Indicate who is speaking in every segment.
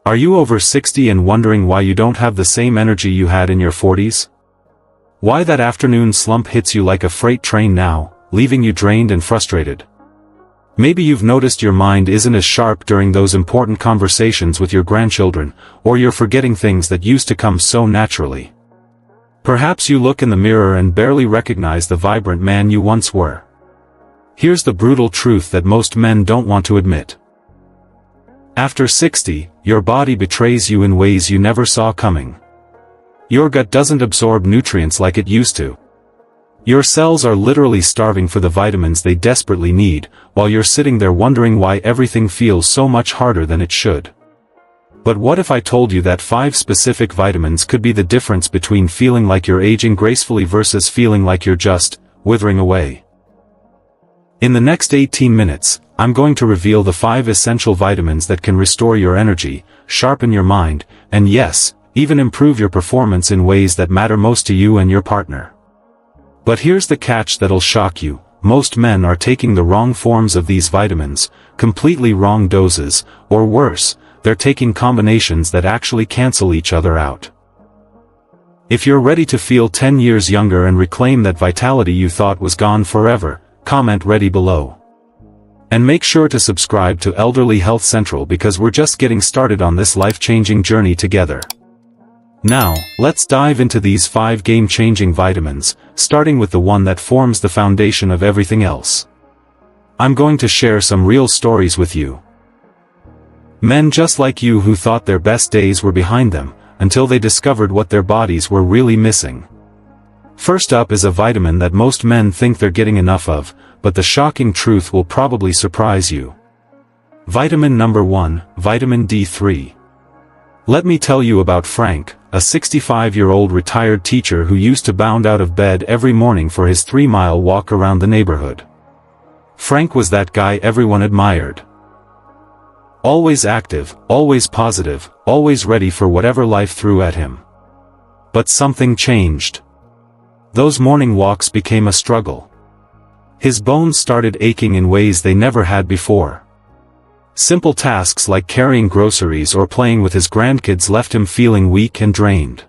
Speaker 1: Are you over 60 and wondering why you don't have the same energy you had in your 40s? Why that afternoon slump hits you like a freight train now, leaving you drained and frustrated? Maybe you've noticed your mind isn't as sharp during those important conversations with your grandchildren, or you're forgetting things that used to come so naturally. Perhaps you look in the mirror and barely recognize the vibrant man you once were. Here's the brutal truth that most men don't want to admit. After 60, your body betrays you in ways you never saw coming. Your gut doesn't absorb nutrients like it used to. Your cells are literally starving for the vitamins they desperately need, while you're sitting there wondering why everything feels so much harder than it should. But what if I told you that 5 specific vitamins could be the difference between feeling like you're aging gracefully versus feeling like you're just withering away? In the next 18 minutes, I'm going to reveal the 5 essential vitamins that can restore your energy, sharpen your mind, and yes, even improve your performance in ways that matter most to you and your partner. But here's the catch that'll shock you: most men are taking the wrong forms of these vitamins, completely wrong doses, or worse, they're taking combinations that actually cancel each other out. If you're ready to feel 10 years younger and reclaim that vitality you thought was gone forever, comment ready below. And make sure to subscribe to Elderly Health Central because we're just getting started on this life-changing journey together. Now, let's dive into these 5 game-changing vitamins, starting with the one that forms the foundation of everything else. I'm going to share some real stories with you. Men just like you who thought their best days were behind them, until they discovered what their bodies were really missing. First up is a vitamin that most men think they're getting enough of, but the shocking truth will probably surprise you. Vitamin number 1, vitamin D3. Let me tell you about Frank, a 65-year-old retired teacher who used to bound out of bed every morning for his 3-mile walk around the neighborhood. Frank was that guy everyone admired. Always active, always positive, always ready for whatever life threw at him. But something changed. Those morning walks became a struggle. His bones started aching in ways they never had before. Simple tasks like carrying groceries or playing with his grandkids left him feeling weak and drained.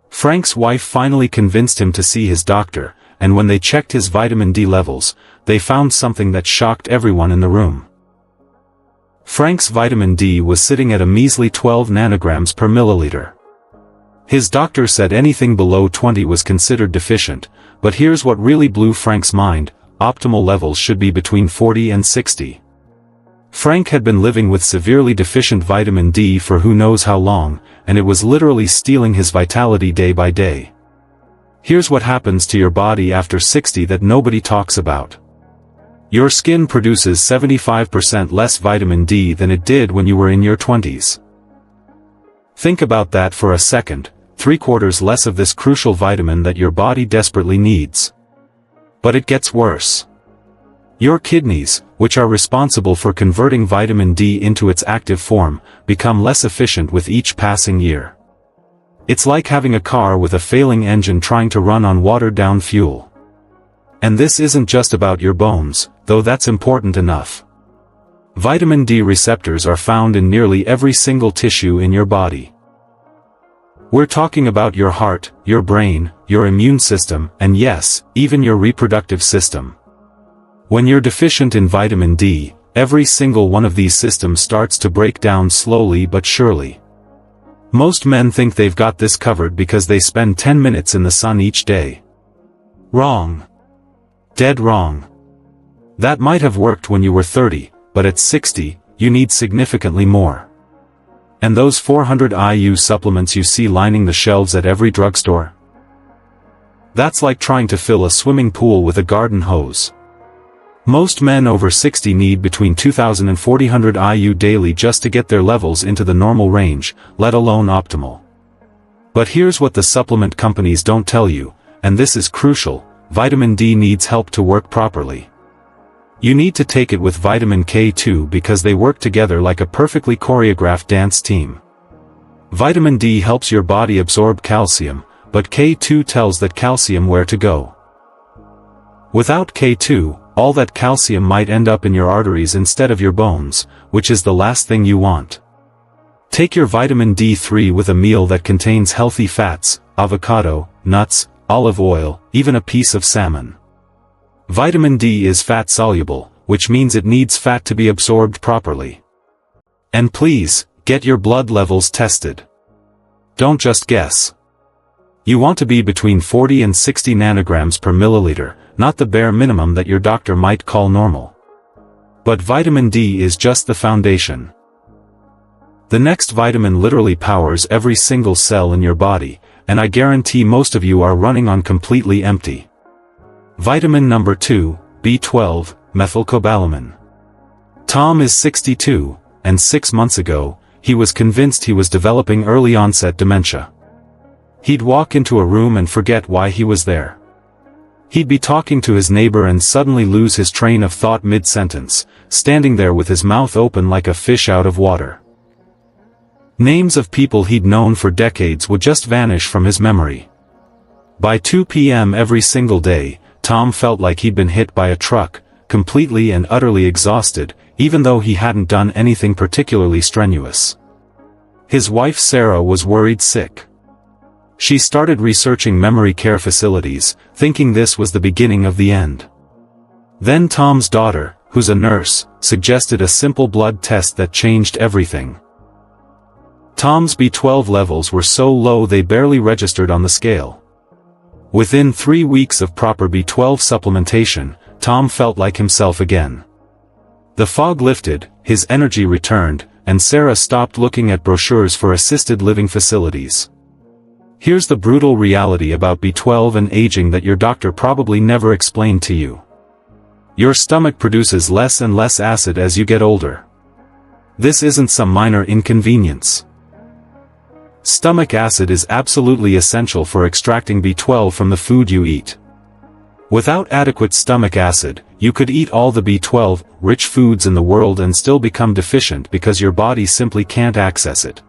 Speaker 1: Frank's wife finally convinced him to see his doctor, and when they checked his vitamin D levels, they found something that shocked everyone in the room. Frank's vitamin D was sitting at a measly 12 nanograms per milliliter. His doctor said anything below 20 was considered deficient, but here's what really blew Frank's mind: optimal levels should be between 40 and 60. Frank had been living with severely deficient vitamin D for who knows how long, and it was literally stealing his vitality day by day. Here's what happens to your body after 60 that nobody talks about. Your skin produces 75% less vitamin D than it did when you were in your 20s. Think about that for a second: 3/4 less of this crucial vitamin that your body desperately needs. But it gets worse. Your kidneys, which are responsible for converting vitamin D into its active form, become less efficient with each passing year. It's like having a car with a failing engine trying to run on watered-down fuel. And this isn't just about your bones, though that's important enough. Vitamin D receptors are found in nearly every single tissue in your body. We're talking about your heart, your brain, your immune system, and yes, even your reproductive system. When you're deficient in vitamin D, every single one of these systems starts to break down slowly but surely. Most men think they've got this covered because they spend 10 minutes in the sun each day. Wrong. Dead wrong. That might have worked when you were 30, but at 60, you need significantly more. And those 400 IU supplements you see lining the shelves at every drugstore? That's like trying to fill a swimming pool with a garden hose. Most men over 60 need between 2,000 and 400 IU daily just to get their levels into the normal range, let alone optimal. But here's what the supplement companies don't tell you, and this is crucial: vitamin D needs help to work properly. You need to take it with vitamin K2 because they work together like a perfectly choreographed dance team. Vitamin D helps your body absorb calcium, but K2 tells that calcium where to go. Without K2, all that calcium might end up in your arteries instead of your bones, which is the last thing you want. Take your vitamin D3 with a meal that contains healthy fats, avocado, nuts, olive oil, even a piece of salmon. Vitamin D is fat-soluble, which means it needs fat to be absorbed properly. And please, get your blood levels tested. Don't just guess. You want to be between 40 and 60 nanograms per milliliter, not the bare minimum that your doctor might call normal. But vitamin D is just the foundation. The next vitamin literally powers every single cell in your body, and I guarantee most of you are running on completely empty. Vitamin number 2, B12, methylcobalamin. Tom is 62, and 6 months ago, he was convinced he was developing early-onset dementia. He'd walk into a room and forget why he was there. He'd be talking to his neighbor and suddenly lose his train of thought mid-sentence, standing there with his mouth open like a fish out of water. Names of people he'd known for decades would just vanish from his memory. By 2 p.m. every single day, Tom felt like he'd been hit by a truck, completely and utterly exhausted, even though he hadn't done anything particularly strenuous. His wife Sarah was worried sick. She started researching memory care facilities, thinking this was the beginning of the end. Then Tom's daughter, who's a nurse, suggested a simple blood test that changed everything. Tom's B12 levels were so low they barely registered on the scale. Within 3 weeks of proper B12 supplementation, Tom felt like himself again. The fog lifted, his energy returned, and Sarah stopped looking at brochures for assisted living facilities. Here's the brutal reality about B12 and aging that your doctor probably never explained to you. Your stomach produces less and less acid as you get older. This isn't some minor inconvenience. Stomach acid is absolutely essential for extracting B12 from the food you eat. Without adequate stomach acid, you could eat all the B12-rich foods in the world and still become deficient because your body simply can't access it.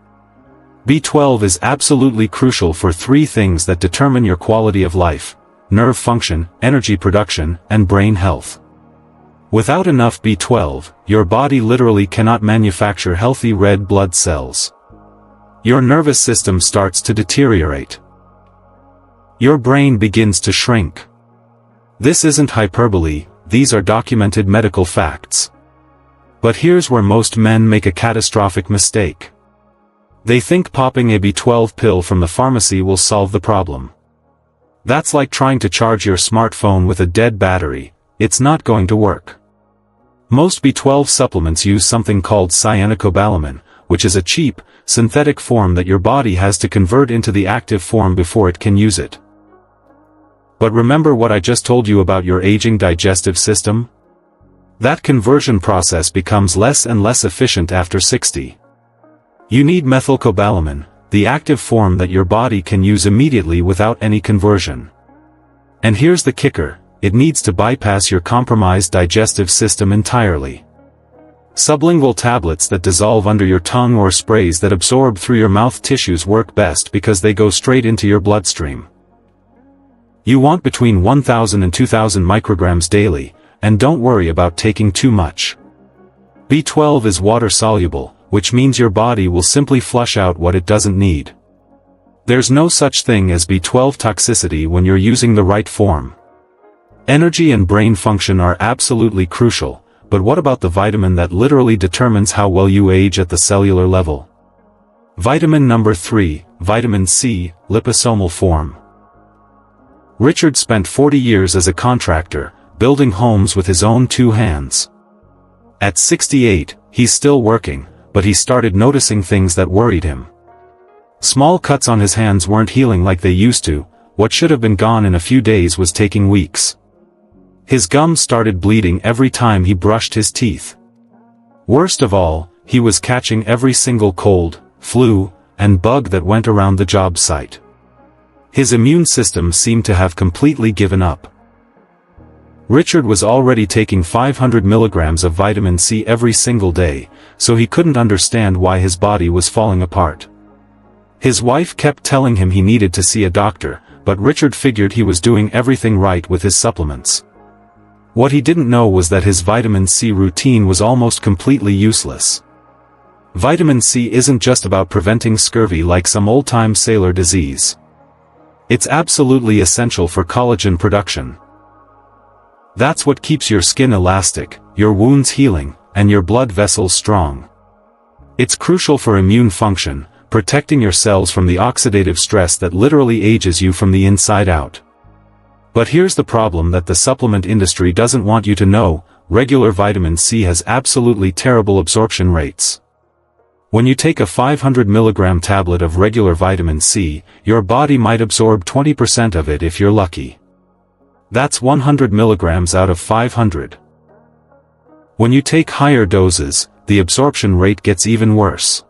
Speaker 1: B12 is absolutely crucial for 3 things that determine your quality of life: nerve function, energy production, and brain health. Without enough B12, your body literally cannot manufacture healthy red blood cells. Your nervous system starts to deteriorate. Your brain begins to shrink. This isn't hyperbole, these are documented medical facts. But here's where most men make a catastrophic mistake. They think popping a B12 pill from the pharmacy will solve the problem. That's like trying to charge your smartphone with a dead battery. It's not going to work. Most B12 supplements use something called cyanocobalamin, which is a cheap, synthetic form that your body has to convert into the active form before it can use it. But remember what I just told you about your aging digestive system? That conversion process becomes less and less efficient after 60. You need methylcobalamin, the active form that your body can use immediately without any conversion. And here's the kicker, it needs to bypass your compromised digestive system entirely. Sublingual tablets that dissolve under your tongue or sprays that absorb through your mouth tissues work best because they go straight into your bloodstream. You want between 1,000 and 2,000 micrograms daily, and don't worry about taking too much. B12 is water-soluble, which means your body will simply flush out what it doesn't need. There's no such thing as B12 toxicity when you're using the right form. Energy and brain function are absolutely crucial. But what about the vitamin that literally determines how well you age at the cellular level? Vitamin number 3, vitamin C, liposomal form. Richard spent 40 years as a contractor, building homes with his own 2 hands. At 68, he's still working, but he started noticing things that worried him. Small cuts on his hands weren't healing like they used to, what should have been gone in a few days was taking weeks. His gums started bleeding every time he brushed his teeth. Worst of all, he was catching every single cold, flu, and bug that went around the job site. His immune system seemed to have completely given up. Richard was already taking 500 milligrams of vitamin C every single day, so he couldn't understand why his body was falling apart. His wife kept telling him he needed to see a doctor, but Richard figured he was doing everything right with his supplements. What he didn't know was that his vitamin C routine was almost completely useless. Vitamin C isn't just about preventing scurvy like some old-time sailor disease. It's absolutely essential for collagen production. That's what keeps your skin elastic, your wounds healing, and your blood vessels strong. It's crucial for immune function, protecting your cells from the oxidative stress that literally ages you from the inside out. But here's the problem that the supplement industry doesn't want you to know: regular vitamin C has absolutely terrible absorption rates. When you take a 500 mg tablet of regular vitamin C, your body might absorb 20% of it if you're lucky. That's 100 mg out of 500. When you take higher doses, the absorption rate gets even worse.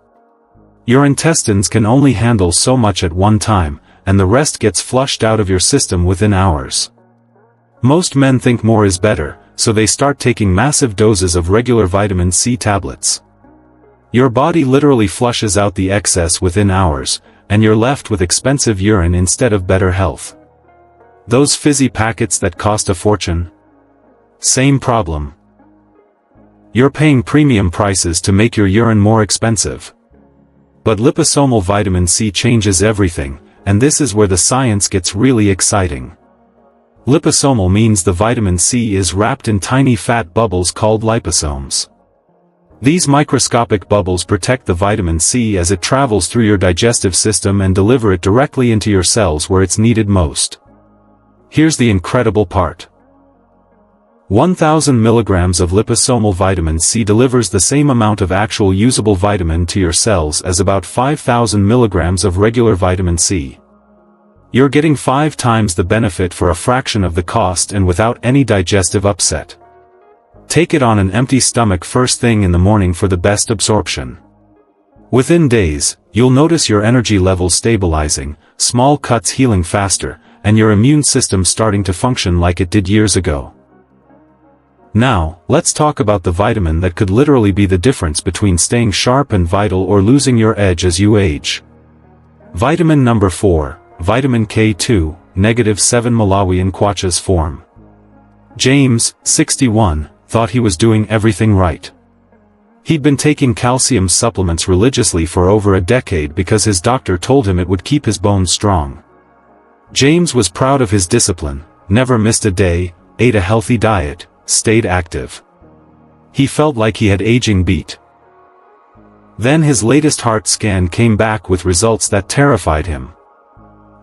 Speaker 1: Your intestines can only handle so much at one time, and the rest gets flushed out of your system within hours. Most men think more is better, so they start taking massive doses of regular vitamin C tablets. Your body literally flushes out the excess within hours, and you're left with expensive urine instead of better health. Those fizzy packets that cost a fortune? Same problem. You're paying premium prices to make your urine more expensive. But liposomal vitamin C changes everything, and this is where the science gets really exciting. Liposomal means the vitamin C is wrapped in tiny fat bubbles called liposomes. These microscopic bubbles protect the vitamin C as it travels through your digestive system and deliver it directly into your cells where it's needed most. Here's the incredible part. 1,000 mg of liposomal vitamin C delivers the same amount of actual usable vitamin to your cells as about 5,000 mg of regular vitamin C. You're getting 5 times the benefit for a fraction of the cost and without any digestive upset. Take it on an empty stomach first thing in the morning for the best absorption. Within days, you'll notice your energy levels stabilizing, small cuts healing faster, and your immune system starting to function like it did years ago. Now, let's talk about the vitamin that could literally be the difference between staying sharp and vital or losing your edge as you age. Vitamin number 4, vitamin K2, -7 Malawian Kwacha's form. James, 61, thought he was doing everything right. He'd been taking calcium supplements religiously for over a decade because his doctor told him it would keep his bones strong. James was proud of his discipline, never missed a day, ate a healthy diet, stayed active. He felt like he had aging beat. Then his latest heart scan came back with results that terrified him.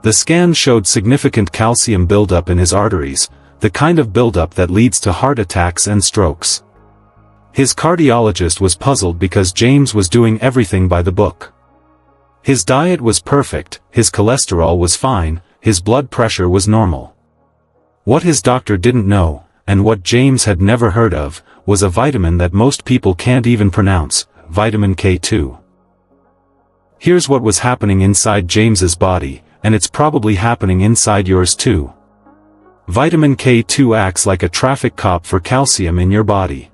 Speaker 1: The scan showed significant calcium buildup in his arteries, the kind of buildup that leads to heart attacks and strokes. His cardiologist was puzzled because James was doing everything by the book. His diet was perfect, his cholesterol was fine, his blood pressure was normal. What his doctor didn't know, and what James had never heard of, was a vitamin that most people can't even pronounce, vitamin K2. Here's what was happening inside James's body, and it's probably happening inside yours too. Vitamin K2 acts like a traffic cop for calcium in your body.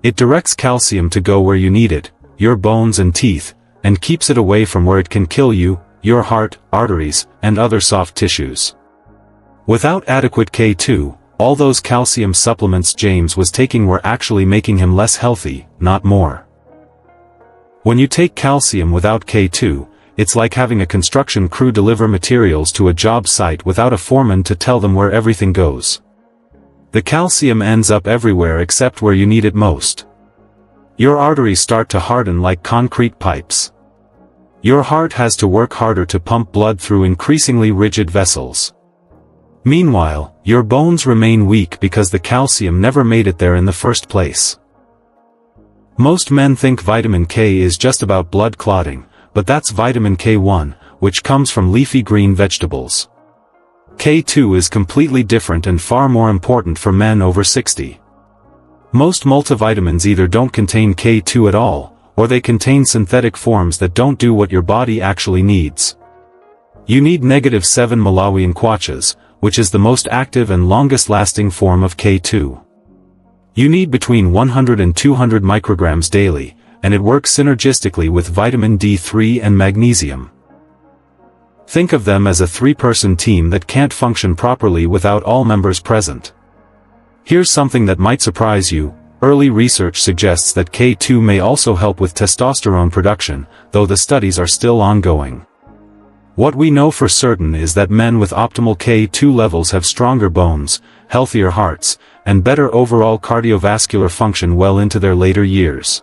Speaker 1: It directs calcium to go where you need it, your bones and teeth, and keeps it away from where it can kill you, your heart, arteries, and other soft tissues. Without adequate K2, all those calcium supplements James was taking were actually making him less healthy, not more. When you take calcium without K2, it's like having a construction crew deliver materials to a job site without a foreman to tell them where everything goes. The calcium ends up everywhere except where you need it most. Your arteries start to harden like concrete pipes. Your heart has to work harder to pump blood through increasingly rigid vessels. Meanwhile, your bones remain weak because the calcium never made it there in the first place. Most men think vitamin K is just about blood clotting, but that's vitamin K1, which comes from leafy green vegetables. K2 is completely different and far more important for men over 60. Most multivitamins either don't contain K2 at all, or they contain synthetic forms that don't do what your body actually needs. You need -7 Malawian Kwachas, which is the most active and longest-lasting form of K2. You need between 100 and 200 micrograms daily, and it works synergistically with vitamin D3 and magnesium. Think of them as a 3-person team that can't function properly without all members present. Here's something that might surprise you: early research suggests that K2 may also help with testosterone production, though the studies are still ongoing. What we know for certain is that men with optimal K2 levels have stronger bones, healthier hearts, and better overall cardiovascular function well into their later years.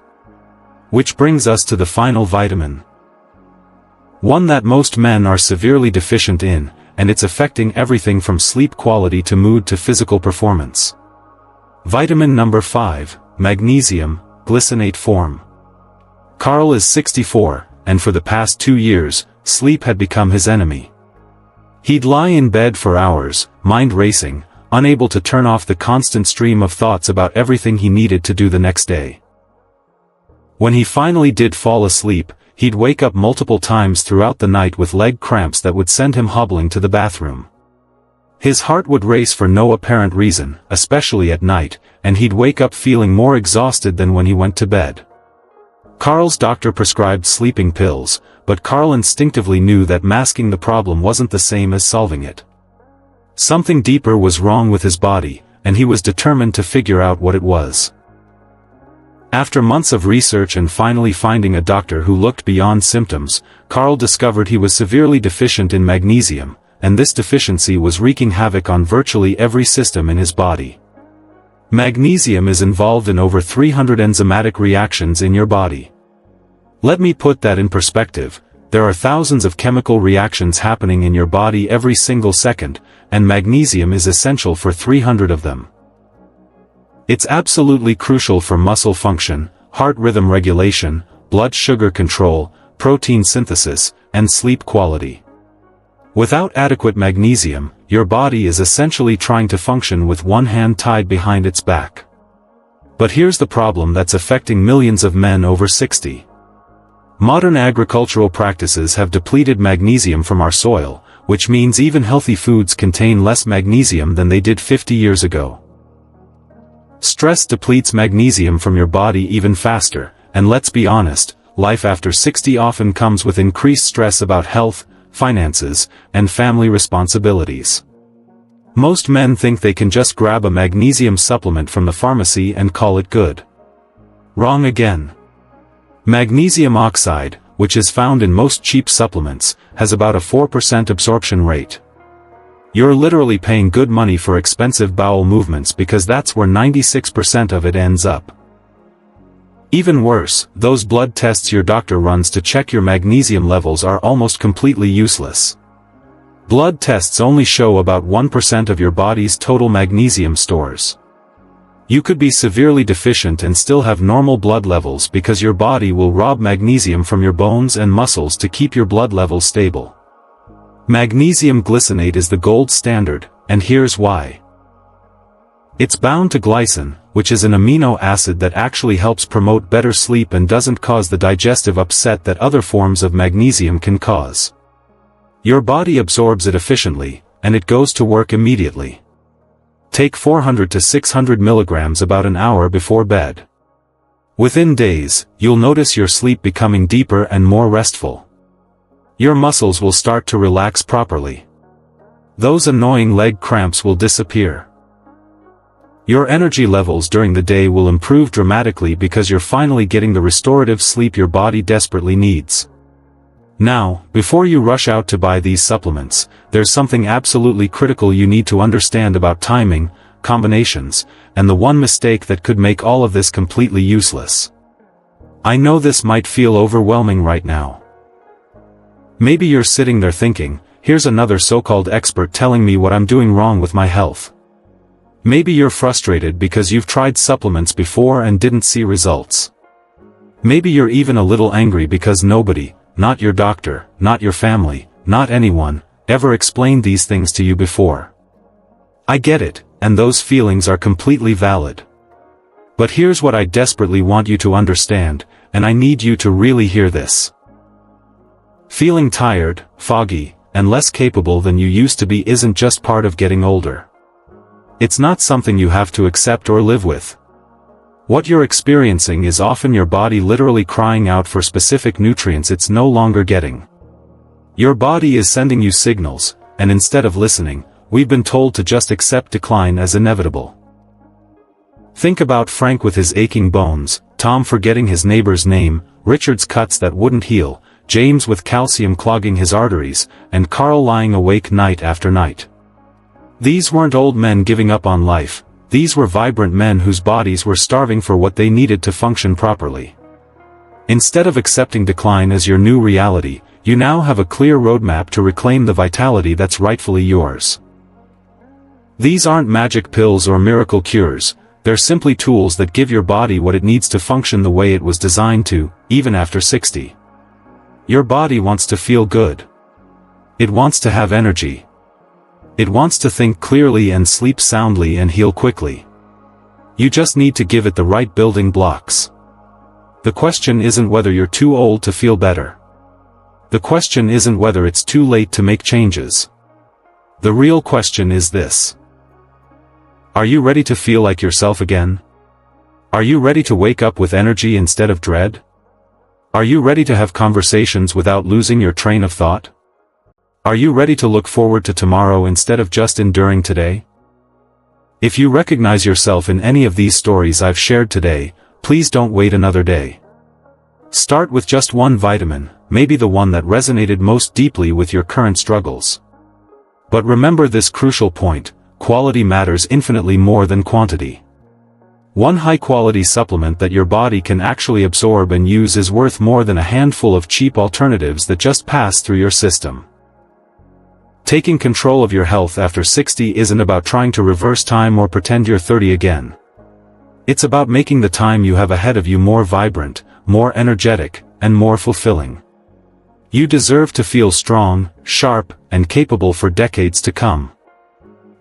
Speaker 1: Which brings us to the final vitamin. One that most men are severely deficient in, and it's affecting everything from sleep quality to mood to physical performance. Vitamin number 5, magnesium, glycinate form. Carl is 64, and for the past 2 years, sleep had become his enemy. He'd lie in bed for hours, mind racing, unable to turn off the constant stream of thoughts about everything he needed to do the next day. When he finally did fall asleep, he'd wake up multiple times throughout the night with leg cramps that would send him hobbling to the bathroom. His heart would race for no apparent reason, especially at night, and he'd wake up feeling more exhausted than when he went to bed. Carl's doctor prescribed sleeping pills, but Carl instinctively knew that masking the problem wasn't the same as solving it. Something deeper was wrong with his body, and he was determined to figure out what it was. After months of research and finally finding a doctor who looked beyond symptoms, Carl discovered he was severely deficient in magnesium, and this deficiency was wreaking havoc on virtually every system in his body. Magnesium is involved in over 300 enzymatic reactions in your body. Let me put that in perspective. There are thousands of chemical reactions happening in your body every single second, and magnesium is essential for 300 of them. It's absolutely crucial for muscle function, heart rhythm regulation, blood sugar control, protein synthesis, and sleep quality. Without adequate magnesium, your body is essentially trying to function with one hand tied behind its back. But here's the problem that's affecting millions of men over 60. Modern agricultural practices have depleted magnesium from our soil, which means even healthy foods contain less magnesium than they did 50 years ago. Stress depletes magnesium from your body even faster, and let's be honest, life after 60 often comes with increased stress about health, finances, and family responsibilities. Most men think they can just grab a magnesium supplement from the pharmacy and call it good. Wrong again. Magnesium oxide, which is found in most cheap supplements, has about a 4% absorption rate. You're literally paying good money for expensive bowel movements because that's where 96% of it ends up. Even worse, those blood tests your doctor runs to check your magnesium levels are almost completely useless. Blood tests only show about 1% of your body's total magnesium stores. You could be severely deficient and still have normal blood levels because your body will rob magnesium from your bones and muscles to keep your blood levels stable. Magnesium glycinate is the gold standard, and here's why. It's bound to glycine, which is an amino acid that actually helps promote better sleep and doesn't cause the digestive upset that other forms of magnesium can cause. Your body absorbs it efficiently, and it goes to work immediately. Take 400 to 600 milligrams about an hour before bed. Within days, you'll notice your sleep becoming deeper and more restful. Your muscles will start to relax properly. Those annoying leg cramps will disappear. Your energy levels during the day will improve dramatically because you're finally getting the restorative sleep your body desperately needs. Now, before you rush out to buy these supplements, there's something absolutely critical you need to understand about timing, combinations, and the one mistake that could make all of this completely useless. I know this might feel overwhelming right now. Maybe you're sitting there thinking, here's another so-called expert telling me what I'm doing wrong with my health. Maybe you're frustrated because you've tried supplements before and didn't see results. Maybe you're even a little angry because nobody, not your doctor, not your family, not anyone, ever explained these things to you before. I get it, and those feelings are completely valid. But here's what I desperately want you to understand, and I need you to really hear this. Feeling tired, foggy, and less capable than you used to be isn't just part of getting older. It's not something you have to accept or live with. What you're experiencing is often your body literally crying out for specific nutrients it's no longer getting. Your body is sending you signals, and instead of listening, we've been told to just accept decline as inevitable. Think about Frank with his aching bones, Tom forgetting his neighbor's name, Richard's cuts that wouldn't heal, James with calcium clogging his arteries, and Carl lying awake night after night. These weren't old men giving up on life, these were vibrant men whose bodies were starving for what they needed to function properly. Instead of accepting decline as your new reality, you now have a clear roadmap to reclaim the vitality that's rightfully yours. These aren't magic pills or miracle cures, they're simply tools that give your body what it needs to function the way it was designed to, even after 60. Your body wants to feel good. It wants to have energy. It wants to think clearly and sleep soundly and heal quickly. You just need to give it the right building blocks. The question isn't whether you're too old to feel better. The question isn't whether it's too late to make changes. The real question is this. Are you ready to feel like yourself again? Are you ready to wake up with energy instead of dread? Are you ready to have conversations without losing your train of thought? Are you ready to look forward to tomorrow instead of just enduring today? If you recognize yourself in any of these stories I've shared today, please don't wait another day. Start with just one vitamin, maybe the one that resonated most deeply with your current struggles. But remember this crucial point. Quality matters infinitely more than quantity. One high-quality supplement that your body can actually absorb and use is worth more than a handful of cheap alternatives that just pass through your system. Taking control of your health after 60 isn't about trying to reverse time or pretend you're 30 again. It's about making the time you have ahead of you more vibrant, more energetic, and more fulfilling. You deserve to feel strong, sharp, and capable for decades to come.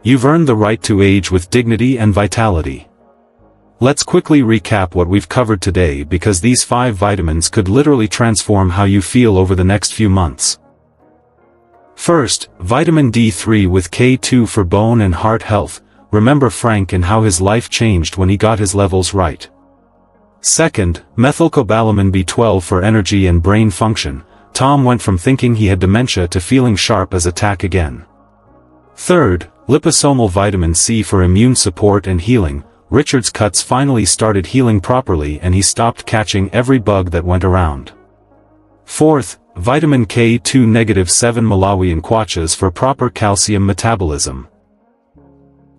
Speaker 1: You've earned the right to age with dignity and vitality. Let's quickly recap what we've covered today because these 5 vitamins could literally transform how you feel over the next few months. First, vitamin D3 with K2 for bone and heart health. Remember Frank and how his life changed when he got his levels right. Second, methylcobalamin B12 for energy and brain function. Tom went from thinking he had dementia to feeling sharp as a tack again. Third, liposomal vitamin C for immune support and healing. Richard's cuts finally started healing properly and he stopped catching every bug that went around. Fourth, vitamin K2-7 Malawi and quachas for proper calcium metabolism.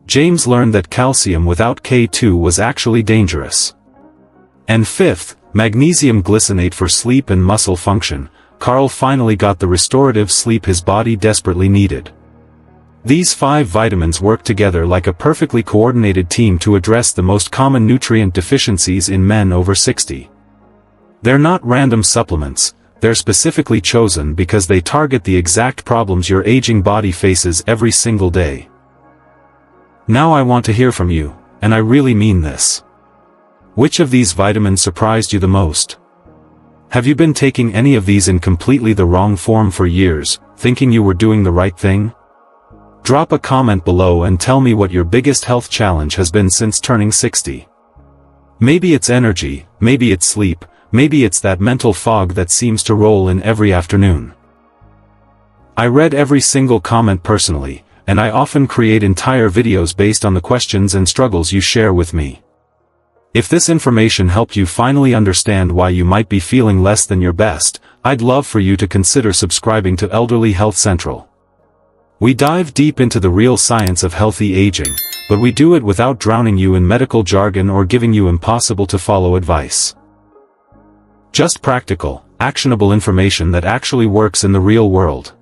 Speaker 1: James learned that calcium without K2 was actually dangerous. And fifth, magnesium glycinate for sleep and muscle function. Carl finally got the restorative sleep his body desperately needed. These 5 vitamins work together like a perfectly coordinated team to address the most common nutrient deficiencies in men over 60. They're not random supplements, they're specifically chosen because they target the exact problems your aging body faces every single day. Now I want to hear from you, and I really mean this. Which of these vitamins surprised you the most? Have you been taking any of these in completely the wrong form for years, thinking you were doing the right thing? Drop a comment below and tell me what your biggest health challenge has been since turning 60. Maybe it's energy, maybe it's sleep, maybe it's that mental fog that seems to roll in every afternoon. I read every single comment personally, and I often create entire videos based on the questions and struggles you share with me. If this information helped you finally understand why you might be feeling less than your best, I'd love for you to consider subscribing to Elderly Health Central. We dive deep into the real science of healthy aging, but we do it without drowning you in medical jargon or giving you impossible-to-follow advice. Just practical, actionable information that actually works in the real world.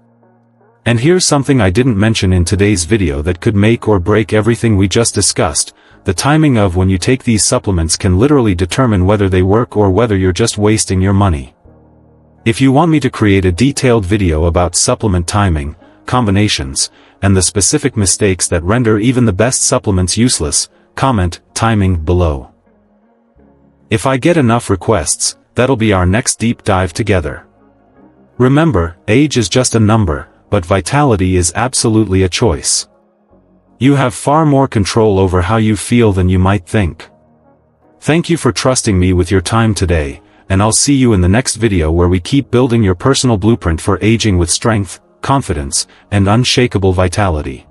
Speaker 1: And here's something I didn't mention in today's video that could make or break everything we just discussed. The timing of when you take these supplements can literally determine whether they work or whether you're just wasting your money. If you want me to create a detailed video about supplement timing, combinations, and the specific mistakes that render even the best supplements useless, comment timing below. If I get enough requests, that'll be our next deep dive together. Remember, age is just a number, but vitality is absolutely a choice. You have far more control over how you feel than you might think. Thank you for trusting me with your time today, and I'll see you in the next video where we keep building your personal blueprint for aging with strength, confidence, and unshakable vitality.